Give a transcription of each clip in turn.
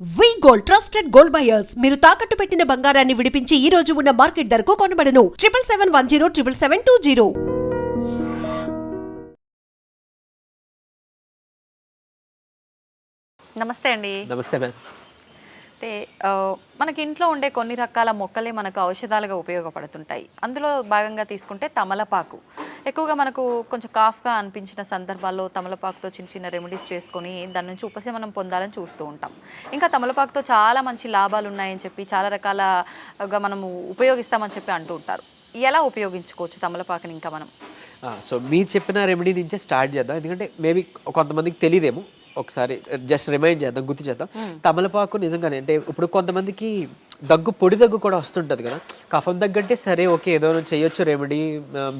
వి gold trusted gold buyers మీరు తాకట్టు పెట్టిన బంగారాన్ని విడిపించి ఈ రోజు ఉన్న మార్కెట్ ధరకు కొనబడను 7771077720. నమస్తే అండి. నమస్తే మ్యామ్. అంటే మనకి ఇంట్లో ఉండే కొన్ని రకాల మొక్కలే మనకు ఔషధాలుగా ఉపయోగపడుతుంటాయి. అందులో భాగంగా తీసుకుంటే తమలపాకు ఎక్కువగా మనకు కొంచెం కాఫ్గా అనిపించిన సందర్భాల్లో తమలపాకుతో చిన్న చిన్న రెమెడీస్ చేసుకొని దాని నుంచి ఉపశమనం పొందాలని చూస్తూ ఉంటాం. ఇంకా తమలపాకుతో చాలా మంచి లాభాలు ఉన్నాయని చెప్పి చాలా రకాలగా మనము ఉపయోగిస్తామని చెప్పి అంటూ ఉంటారు. ఎలా ఉపయోగించుకోవచ్చు తమలపాకుని ఇంకా మనం? సో మీరు చెప్పిన రెమెడీ నుంచే స్టార్ట్ చేద్దాం, ఎందుకంటే మేబీ కొంతమందికి తెలియదేమో. ఒకసారి జస్ట్ రిమైండ్ చేద్దాం, గుర్తు చేద్దాం. తమలపాకు నిజంగానే అంటే ఇప్పుడు కొంతమందికి పొడి దగ్గు కూడా వస్తుంటుంది కదా. కఫం దగ్గంటే సరే ఓకే ఏదో చేయొచ్చు రెమెడీ,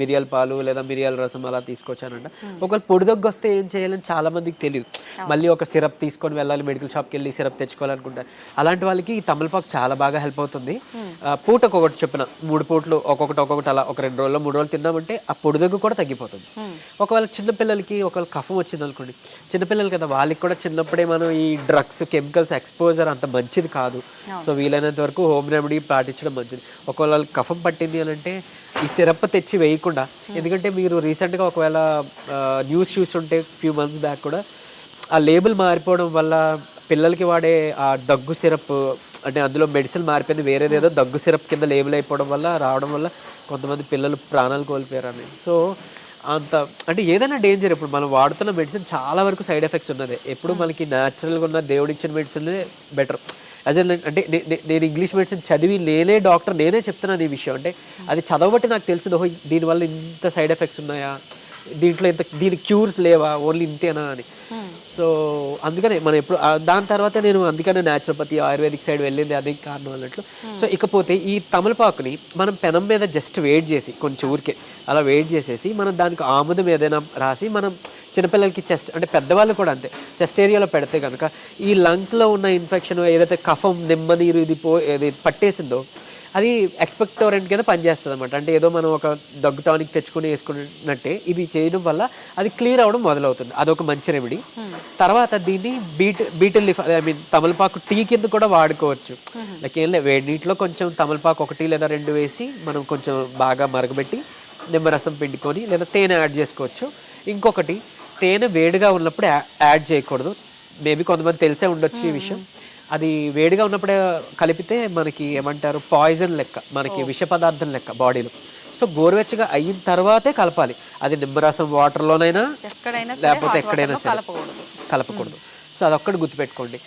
మిరియాల పాలు లేదా మిరియాల రసం అలా తీసుకోవచ్చానంట. ఒకవేళ పొడి దగ్గు వస్తే ఏం చేయాలని చాలా మందికి తెలియదు. మళ్ళీ ఒక సిరప్ తీసుకొని వెళ్ళాలి, మెడికల్ షాప్కి వెళ్ళి సిరప్ తెచ్చుకోవాలనుకుంటారు. అలాంటి వాళ్ళకి ఈ తమలపాకు చాలా బాగా హెల్ప్ అవుతుంది. పూటకు ఒకటి చెప్పిన 3 పూటలు ఒక్కొక్కటి అలా ఒక 2 రోజులు 3 రోజులు తిన్నామంటే ఆ పొడి దగ్గు కూడా తగ్గిపోతుంది. ఒకవేళ చిన్నపిల్లలకి ఒకవేళ కఫం వచ్చింది అనుకోండి, చిన్నపిల్లలు కదా, వాళ్ళకి కూడా చిన్నప్పుడే మనం ఈ డ్రగ్స్ కెమికల్స్ ఎక్స్పోజర్ అంత మంచిది కాదు. సో వీలైనంత వరకు హోమ్ రెమెడీ పాటించడం మంచిది. ఒకవేళ కఫం పట్టింది అని అంటే ఈ సిరప్ తెచ్చి వేయకుండా, ఎందుకంటే మీరు రీసెంట్గా ఒకవేళ న్యూస్ చూస్తుంటే ఫ్యూ మంత్స్ బ్యాక్ కూడా ఆ లేబుల్ మారిపోవడం వల్ల పిల్లలకి వాడే ఆ దగ్గు సిరప్ అంటే అందులో మెడిసిన్ మారిపోయింది, వేరేదేదో దగ్గు సిరప్ కింద లేబుల్ అయిపోవడం వల్ల రావడం వల్ల కొంతమంది పిల్లలు ప్రాణాలు కోల్పోయారని. సో అంత అంటే ఏదైనా డేంజర్. ఇప్పుడు మనం వాడుతున్న మెడిసిన్ చాలా వరకు సైడ్ ఎఫెక్ట్స్ ఉన్నది. ఎప్పుడు మనకి న్యాచురల్గా ఉన్న దేవుడిచ్చిన మెడిసిన్ బెటర్. యాజ్ అంటే నేను ఇంగ్లీష్ మెడిసిన్ చదివి నేనే డాక్టర్, నేనే చెప్తున్నాను ఈ విషయం. అంటే అది చదవబట్టి నాకు తెలిసింది, ఓహో దీనివల్ల ఇంత సైడ్ ఎఫెక్ట్స్ ఉన్నాయా, దీంట్లో దీనికి క్యూర్స్ లేవా, ఓన్లీ ఇంతేనా అని. సో అందుకనే మనం ఎప్పుడు దాని తర్వాత నేను అందుకనే న్యాచురోపతి ఆయుర్వేదిక్ సైడ్ వెళ్ళింది అదే కారణం అన్నట్లు. సో ఇకపోతే ఈ తమలపాకుని మనం పెనం మీద జస్ట్ వేడి చేసి కొంచెం ఊరికే అలా వేడి చేసేసి మనం దానికి ఆముదం ఏదైనా రాసి మనం చిన్నపిల్లలకి చెస్ట్ అంటే పెద్దవాళ్ళు కూడా అంతే చెస్ట్ ఏరియాలో పెడితే కనుక ఈ లంగ్స్లో ఉన్న ఇన్ఫెక్షన్ ఏదైతే కఫం నిమ్మ నీరు ఇది పట్టేసిందో అది ఎక్స్పెక్టోరెంట్ కింద పనిచేస్తుంది అనమాట. అంటే ఏదో మనం ఒక దగ్గు టానిక్ తెచ్చుకుని వేసుకున్నట్టే ఇది చేయడం వల్ల అది క్లియర్ అవ్వడం మొదలవుతుంది. అదొక మంచి రెమెడీ. తర్వాత దీన్ని బీటిల్ లీఫ్ తమలపాకు టీ కింద కూడా వాడుకోవచ్చు. లైక్ ఏం లేదు, వేడి నీటిలో కొంచెం తమలపాకు 1 లేదా 2 వేసి మనం కొంచెం బాగా మరగబెట్టి నిమ్మరసం పిండుకొని లేదా తేనె యాడ్ చేసుకోవచ్చు. ఇంకొకటి, తేనె వేడిగా ఉన్నప్పుడు యాడ్ చేయకూడదు. మేబీ కొంతమంది తెలిసే ఉండొచ్చు ఈ విషయం. అది వేడిగా ఉన్నప్పుడే కలిపితే మనకి ఏమంటారు పాయిజన్ లెక్క, మనకి విష పదార్థం లెక్క బాడీలో. సో గోరువెచ్చగా అయిన తర్వాతే కలపాలి. అది నిమ్మరసం వాటర్లోనైనా లేకపోతే ఎక్కడైనా సరే కలపకూడదు. సో అదొక్కటి గుర్తుపెట్టుకోండి.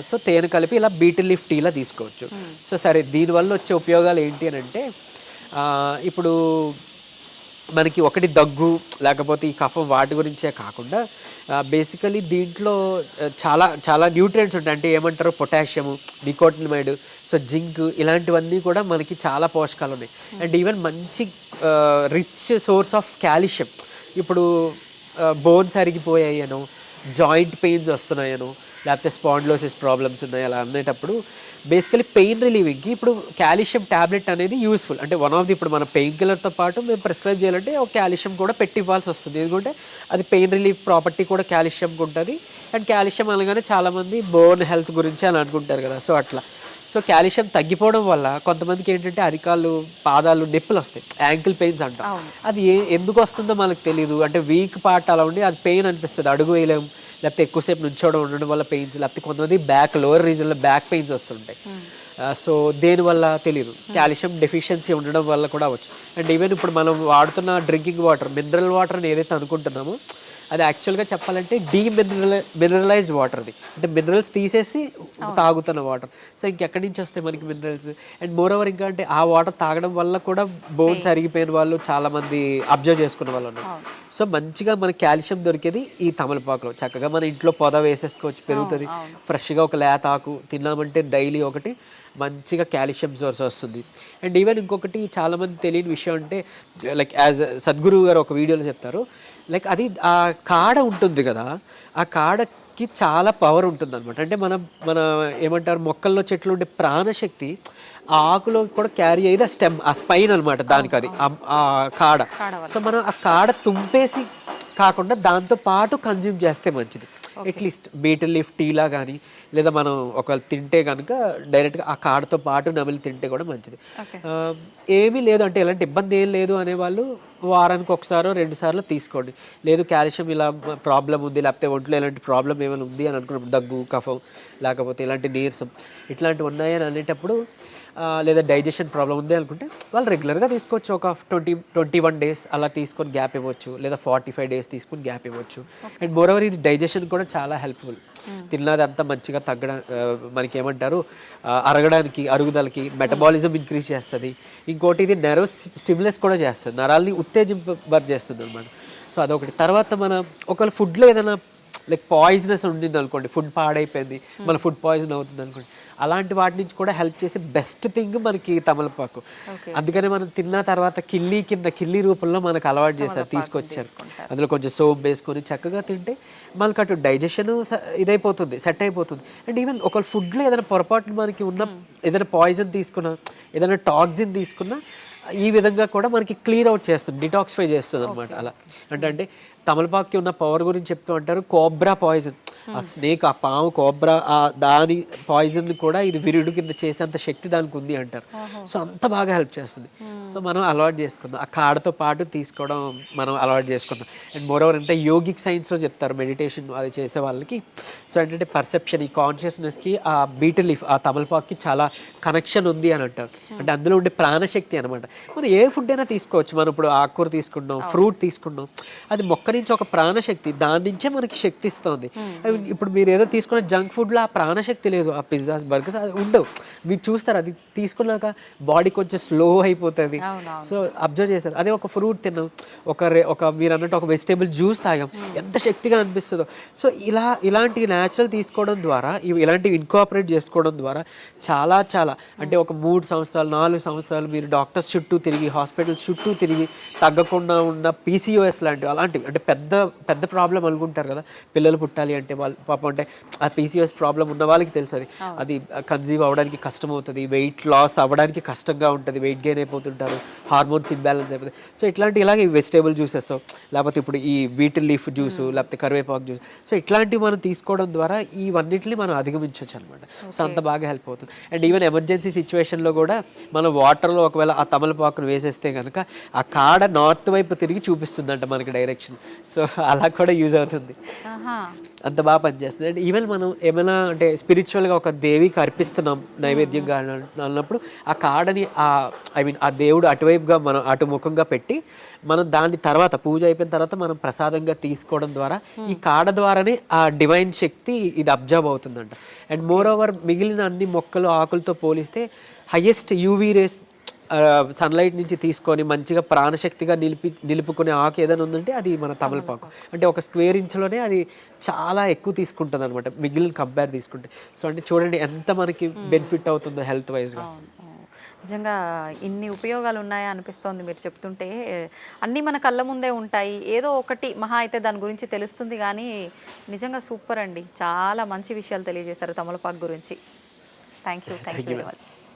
సో తేనె కలిపి ఇలా బీటిల్ లీఫ్ టీలా తీసుకోవచ్చు. సో సరే, దీనివల్ల వచ్చే ఉపయోగాలు ఏంటి అని అంటే ఇప్పుడు మనకి ఒకటి దగ్గు లేకపోతే ఈ కఫం వాటి గురించే కాకుండా బేసికలీ దీంట్లో చాలా చాలా న్యూట్రియంట్స్ ఉంటాయి. అంటే ఏమంటారు, పొటాషియము, నికోటినమైడ్, సో జింక్, ఇలాంటివన్నీ కూడా మనకి చాలా పోషకాలు ఉన్నాయి. అండ్ ఈవెన్ మంచి రిచ్ సోర్స్ ఆఫ్ కాల్షియం. ఇప్పుడు బోన్స్ అరిగిపోయాయనో, జాయింట్ పెయిన్స్ వస్తున్నాయనో, లేకపోతే స్పాండిలోసిస్ ప్రాబ్లమ్స్ ఉన్నాయి అలా అనేటప్పుడు బేసికలీ పెయిన్ రిలీవింగ్కి ఇప్పుడు కాల్షియం ట్యాబ్లెట్ అనేది యూస్ఫుల్. అంటే వన్ ఆఫ్ ది, ఇప్పుడు మన పెయిన్ కిల్లర్తో పాటు మేము ప్రిస్క్రైబ్ చేయాలంటే ఒక కాల్షియం కూడా పెట్టి ఇవ్వాల్సి వస్తుంది. ఎందుకంటే అది పెయిన్ రిలీఫ్ ప్రాపర్టీ కూడా కాల్షియంకి ఉంటుంది. అండ్ కాల్షియం అనగానే చాలామంది బోన్ హెల్త్ గురించి అని అనుకుంటారు కదా. సో అట్లా సో కాల్షియం తగ్గిపోవడం వల్ల కొంతమందికి ఏంటంటే అరికాళ్ళు, పాదాలు నొప్పులు వస్తాయి, యాంకిల్ పెయిన్స్ అంటాం. అది ఎందుకు వస్తుందో మనకు తెలియదు. అంటే వీక్ పార్ట్ అలా ఉండి అది పెయిన్ అనిపిస్తుంది, అడుగు వేయలేం, లేకపోతే ఎక్కువసేపు నుంచోవడం ఉండడం వల్ల పెయిన్స్, లేకపోతే కొంతమంది బ్యాక్ లోవర్ రీజన్లో బ్యాక్ పెయిన్స్ వస్తుంటాయి. సో దేనివల్ల తెలియదు, కాల్షియం డెఫిషియన్సీ ఉండడం వల్ల కూడా అవ్వచ్చు. అండ్ ఈవెన్ ఇప్పుడు మనం వాడుతున్న డ్రింకింగ్ వాటర్, మినరల్ వాటర్ అని ఏదైతే అనుకుంటున్నామో అది యాక్చువల్గా చెప్పాలంటే మినరలైజ్డ్ వాటర్. అది అంటే మినరల్స్ తీసేసి తాగుతున్న వాటర్. సో ఇంకెక్కడి నుంచి వస్తాయి మనకి మినరల్స్? అండ్ మోర్ ఓవర్ ఇంకా అంటే ఆ వాటర్ తాగడం వల్ల కూడా బోన్స్ అరిగిపోయిన వాళ్ళు చాలామంది అబ్జర్వ్ చేసుకునే వాళ్ళు ఉన్నారు. సో మంచిగా మనకి కాల్షియం దొరికేది ఈ తమలపాకులో. చక్కగా మన ఇంట్లో పొద వేసేసుకోవచ్చు, పెరుగుతుంది. ఫ్రెష్గా ఒక లేత ఆకు తిన్నామంటే డైలీ ఒకటి మంచిగా కాల్షియం సోర్స్ వస్తుంది. అండ్ ఈవెన్ ఇంకొకటి చాలామంది తెలియని విషయం అంటే, లైక్ యాజ్ సద్గురు గారు ఒక వీడియోలో చెప్తారు, లైక్ అది ఆ కాడ ఉంటుంది కదా, ఆ కాడకి చాలా పవర్ ఉంటుంది అనమాట. అంటే మన ఏమంటారు, మొక్కల్లో చెట్లు ఉండే ప్రాణశక్తి ఆ ఆకులో కూడా క్యారీ అయ్యేది ఆ స్టెమ్, ఆ స్పైన్ అనమాట దానికి, అది ఆ కాడ. సో మనం ఆ కాడ తుంపేసి కాకుండా దాంతో పాటు కన్జ్యూమ్ చేస్తే మంచిది. అట్లీస్ట్ బీటర్ లీఫ్ టీలా కానీ లేదా మనం ఒకవేళ తింటే కనుక డైరెక్ట్గా ఆ కాడతో పాటు నమిలి తింటే కూడా మంచిది. ఆ, ఏమీ లేదు అంటే ఎలాంటి ఇబ్బంది ఏం లేదు అనేవాళ్ళు వారానికి ఒకసారో 2 సార్లు తీసుకోండి. లేదు కాల్షియం ఇలా ప్రాబ్లం ఉంది, లేకపోతే ఒంట్లో ఇలాంటి ప్రాబ్లం ఏమైనా ఉంది అని అనుకున్నప్పుడు దగ్గు, కఫం, లేకపోతే ఇలాంటి నీరసం ఇట్లాంటివి ఉన్నాయని అనేటప్పుడు లేదా డైజెషన్ ప్రాబ్లం ఉంది అనుకుంటే వాళ్ళు రెగ్యులర్గా తీసుకోవచ్చు. ఒక 21 డేస్ అలా తీసుకొని గ్యాప్ ఇవ్వచ్చు, లేదా 45 డేస్ తీసుకొని గ్యాప్ ఇవ్వచ్చు. అండ్ మోరోవర్ ఇది డైజెషన్ కూడా చాలా హెల్ప్ఫుల్. తిన్నదంతా మంచిగా మనకి ఏమంటారు అరగడానికి, అరుగుదలకి, మెటబాలిజం ఇంక్రీజ్ చేస్తుంది. ఇంకోటి ఇది నెర్వ్ స్టిమ్యులస్ కూడా చేస్తుంది, నరాల్ని ఉత్తేజింపబర్ చేస్తుంది అనమాట. సో అదొకటి. తర్వాత మన ఒకవేళ ఫుడ్లో ఏదైనా లైక్ పాయిజనస్ ఉండింది అనుకోండి, ఫుడ్ పాడైపోయింది, మన ఫుడ్ పాయిజన్ అవుతుంది అనుకోండి, అలాంటి వాటి నుంచి కూడా హెల్ప్ చేసే బెస్ట్ థింగ్ మనకి తమలపాకు. అందుకనే మనం తిన్న తర్వాత కిల్లి రూపంలో మనకు అలవాటు చేశారు, తీసుకొచ్చారు. అందులో కొంచెం సోప్ వేసుకొని చక్కగా తింటే మనకు అటు డైజెషన్ ఇదైపోతుంది, సెట్ అయిపోతుంది. అండ్ ఈవెన్ ఒక ఫుడ్లో ఏదైనా పొరపాటు మనకి ఉన్న ఏదైనా పాయిజన్ తీసుకున్నా, ఏదైనా టాక్సిన్ తీసుకున్నా ఈ విధంగా కూడా మనకి క్లియర్ అవుట్ చేస్తుంది, డిటాక్సిఫై చేస్తుంది అనమాట. అలా అంటే తమలపాకుకి ఉన్న పవర్ గురించి చెప్తూ అంటారు కోబ్రా పాయిజన్. ఆ స్నేక్, ఆ పాము కోబ్రా, దాని పాయిజన్ కూడా ఇది విరుడు కింద చేసేంత శక్తి దానికి ఉంది అంటారు. సో అంత బాగా హెల్ప్ చేస్తుంది. సో మనం అలవాటు చేసుకుందాం, ఆ కాడతో పాటు తీసుకోవడం మనం అలవాటు చేసుకుందాం. అండ్ మోరోవర్ అంటే యోగిక్ సైన్స్లో చెప్తారు మెడిటేషన్ అది చేసే వాళ్ళకి. సో ఏంటంటే పర్సెప్షన్, ఈ కాన్షియస్నెస్కి ఆ బీటర్ లీఫ్, ఆ తమలపాకుకి చాలా కనెక్షన్ ఉంది అని అంటారు. అంటే అందులో ఉండే ప్రాణశక్తి అనమాట. మనం ఏ ఫుడ్ అయినా తీసుకోవచ్చు. మనం ఇప్పుడు ఆకుకూర తీసుకున్నాం, ఫ్రూట్ తీసుకున్నాం, అది మొక్క నుంచి ఒక ప్రాణశక్తి, దాని నుంచే మనకి శక్తి ఇస్తుంది. ఇప్పుడు మీరు ఏదో తీసుకున్న జంక్ ఫుడ్లో ఆ ప్రాణశక్తి లేదు, ఆ పిజ్జాస్, బర్గర్స్ అది ఉండవు. మీరు చూస్తారు అది తీసుకున్నాక బాడీ కొంచెం స్లో అయిపోతుంది. సో అబ్జర్వ్ చేశారు. అదే ఒక ఫ్రూట్ తిన్నాం, ఒక మీరు అన్నట్టు ఒక వెజిటేబుల్ జ్యూస్ తాగాం, ఎంత శక్తిగా అనిపిస్తుందో. సో ఇలాంటి న్యాచురల్ తీసుకోవడం ద్వారా, ఇలాంటివి ఇన్కాపరేట్ చేసుకోవడం ద్వారా చాలా అంటే ఒక 3 సంవత్సరాలు 4 సంవత్సరాలు మీరు డాక్టర్స్ చుట్టూ తిరిగి, హాస్పిటల్స్ చుట్టూ తిరిగి తగ్గకుండా ఉన్న పీసీఓఎస్ లాంటివి, అలాంటివి అంటే పెద్ద ప్రాబ్లం అనుకుంటారు కదా, పిల్లలు పుట్టాలి అంటే వాళ్ళు పాపం, అంటే ఆ పీసీఓఎస్ ప్రాబ్లం ఉన్న వాళ్ళకి తెలుసు అది కన్సీవ్ అవ్వడానికి కష్టం అవుతుంది, వెయిట్ లాస్ అవ్వడానికి కష్టంగా ఉంటుంది, వెయిట్ గెయిన్ అయిపోతుంటారు, హార్మోన్స్ ఇంబ్యాలెన్స్ అయిపోతుంది. సో ఇలాగే వెజిటేబుల్ జ్యూసెస్, లేకపోతే ఇప్పుడు ఈ బీటర్ లీఫ్ జ్యూస్, లేకపోతే కరివేపాకు జ్యూస్, సో ఇట్లాంటివి మనం తీసుకోవడం ద్వారా ఇవన్నిటిని మనం అధిగమించవచ్చు అనమాట. సో అంత బాగా హెల్ప్ అవుతుంది. అండ్ ఈవెన్ ఎమర్జెన్సీ సిచ్యువేషన్లో కూడా మనం వాటర్లో ఒకవేళ ఆ తమలపాకును వేసేస్తే కనుక ఆ కాడ నార్త్ వైపు తిరిగి చూపిస్తుందంట మనకి డైరెక్షన్. సో అలా కూడా యూజ్ అవుతుంది, అంత బాగా పనిచేస్తుంది. అండ్ ఈవెన్ మనం ఏమైనా అంటే స్పిరిచువల్గా ఒక దేవికి అర్పిస్తున్నాం నైవేద్యంగా అన్నప్పుడు ఆ కాడని ఆ దేవుడు అటువైపుగా మనం అటుముఖంగా పెట్టి మనం దాని తర్వాత పూజ అయిపోయిన తర్వాత మనం ప్రసాదంగా తీసుకోవడం ద్వారా ఈ కాడ ద్వారానే ఆ డివైన్ శక్తి ఇది అబ్జర్వ్ అవుతుందంట. అండ్ మోర్ ఓవర్ మిగిలిన అన్ని మొక్కలు ఆకులతో పోలిస్తే హైయెస్ట్ యూవీ రేస్ సన్లైట్ నుంచి తీసుకొని మంచిగా ప్రాణశక్తిగా నిలుపుకునే ఆకు ఏదైనా ఉందంటే అది మన తమలపాకు. అంటే ఒక స్క్వేర్ ఇంచ్లోనే అది చాలా ఎక్కువ తీసుకుంటుంది అనమాట మిగిలిన కంపేర్ తీసుకుంటే. సో అంటే చూడండి ఎంత మనకి బెనిఫిట్ అవుతుందో హెల్త్ వైజ్గా. నిజంగా ఇన్ని ఉపయోగాలు ఉన్నాయా అనిపిస్తోంది మీరు చెప్తుంటే. అన్నీ మన కళ్ళ ముందే ఉంటాయి, ఏదో ఒకటి మహా అయితే దాని గురించి తెలుస్తుంది, కానీ నిజంగా సూపర్ అండి. చాలా మంచి విషయాలు తెలియజేశారు తమలపాకు గురించి. Thank you very much.